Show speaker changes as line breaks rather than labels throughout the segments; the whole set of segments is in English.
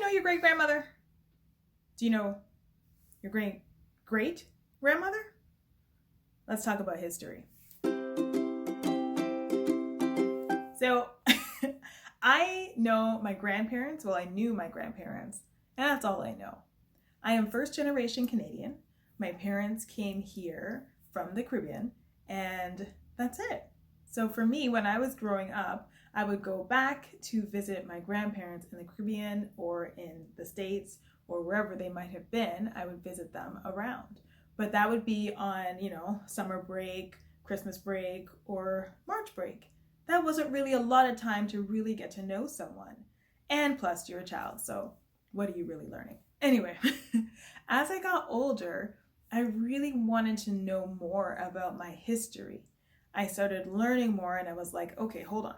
know your great grandmother? Do you know your great great grandmother? Let's talk about history. So I know my grandparents. Well, I knew my grandparents, and that's all I know. I am first generation Canadian. My parents came here from the Caribbean, and that's it. So for me, when I was growing up, I would go back to visit my grandparents in the Caribbean or in the States or wherever they might have been. I would visit them around. But that would be on, summer break, Christmas break, or March break. That wasn't really a lot of time to really get to know someone. And plus, you're a child, so what are you really learning? Anyway, as I got older, I really wanted to know more about my history. I started learning more and I was like, okay, hold on.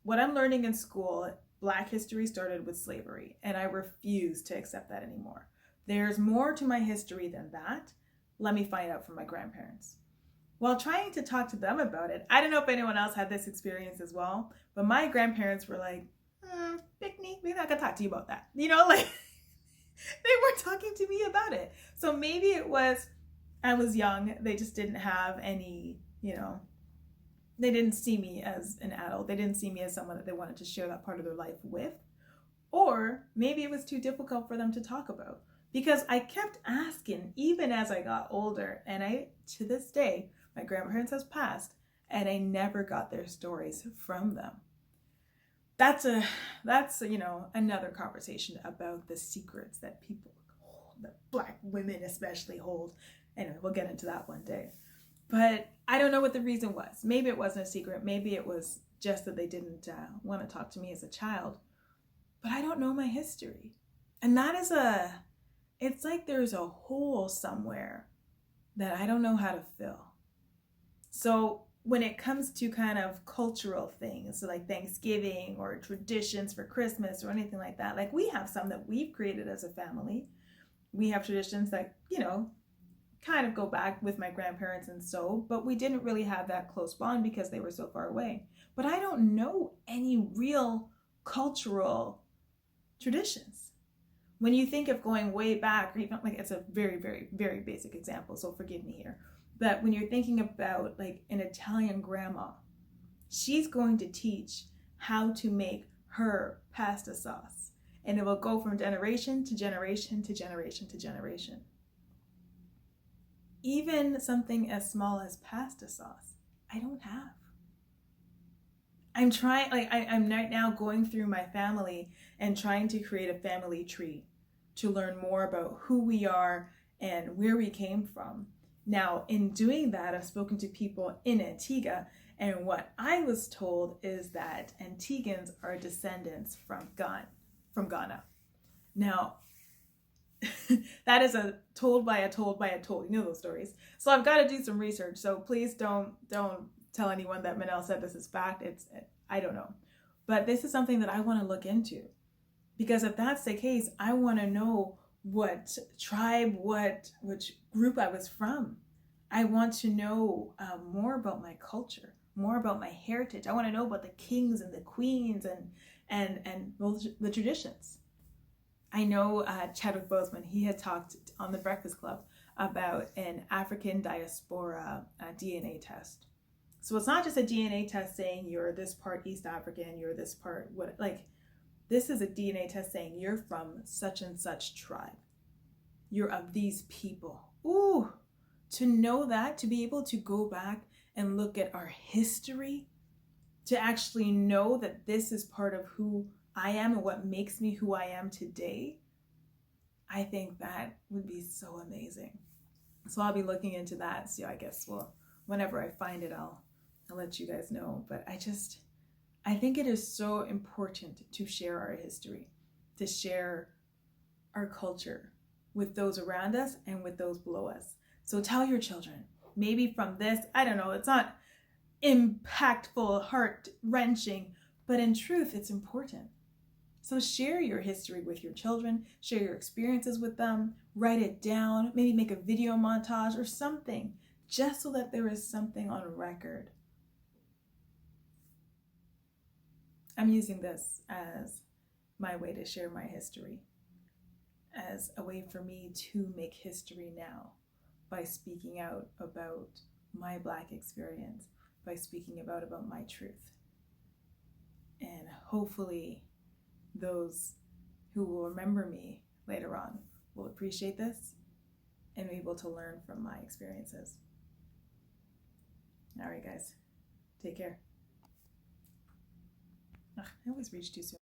What I'm learning in school, Black history started with slavery, and I refuse to accept that anymore. There's more to my history than that. Let me find out from my grandparents. While trying to talk to them about it, I don't know if anyone else had this experience as well, but my grandparents were like, Pickney, we're not gonna talk to you about that. They weren't talking to me about it. So maybe it was, I was young, they just didn't have any, they didn't see me as an adult. They didn't see me as someone that they wanted to share that part of their life with. Or maybe it was too difficult for them to talk about. Because I kept asking, even as I got older, and to this day, my grandparents has passed, and I never got their stories from them. That's another conversation about the secrets that people hold, that Black women especially hold. Anyway, we'll get into that one day. But I don't know what the reason was. Maybe it wasn't a secret. Maybe it was just that they didn't want to talk to me as a child. But I don't know my history. And that is it's like there's a hole somewhere that I don't know how to fill. So when it comes to kind of cultural things, so like Thanksgiving or traditions for Christmas or anything like that, like we have some that we've created as a family. We have traditions that, kind of go back with my grandparents and so, but we didn't really have that close bond because they were so far away. But I don't know any real cultural traditions. When you think of going way back, or even like it's a very, very, very basic example, so forgive me here. But when you're thinking about like an Italian grandma, she's going to teach how to make her pasta sauce. And it will go from generation to generation to generation to generation. Even something as small as pasta sauce, I don't have. I'm trying, I'm right now going through my family and trying to create a family tree to learn more about who we are and where we came from. Now, in doing that, I've spoken to people in Antigua, and what I was told is that Antiguans are descendants from Ghana. Now, that is a told by a told. You know those stories. So I've got to do some research. So please don't tell anyone that Manel said this is fact. I don't know. But this is something that I want to look into. Because if that's the case, I want to know what tribe, which group I was from. I want to know more about my culture, more about my heritage. I want to know about the kings and the queens and the traditions. I know Chadwick Boseman, he had talked on the Breakfast Club about an African diaspora DNA test. So it's not just a DNA test saying you're this part East African, you're this part this is a DNA test saying you're from such and such tribe. You're of these people. Ooh, to know that, to be able to go back and look at our history, to actually know that this is part of who I am and what makes me who I am today, I think that would be so amazing. So I'll be looking into that. So I guess, whenever I find it, I'll let you guys know. But I think it is so important to share our history, to share our culture with those around us and with those below us. So tell your children, maybe from this, I don't know, it's not impactful, heart-wrenching, but in truth, it's important. So share your history with your children, share your experiences with them, write it down, maybe make a video montage or something, just so that there is something on record. I'm using this as my way to share my history. as a way for me to make history now by speaking out about my Black experience, by speaking about my truth. And hopefully those who will remember me later on will appreciate this and be able to learn from my experiences. All right, guys, take care. Ugh, I always reach too soon.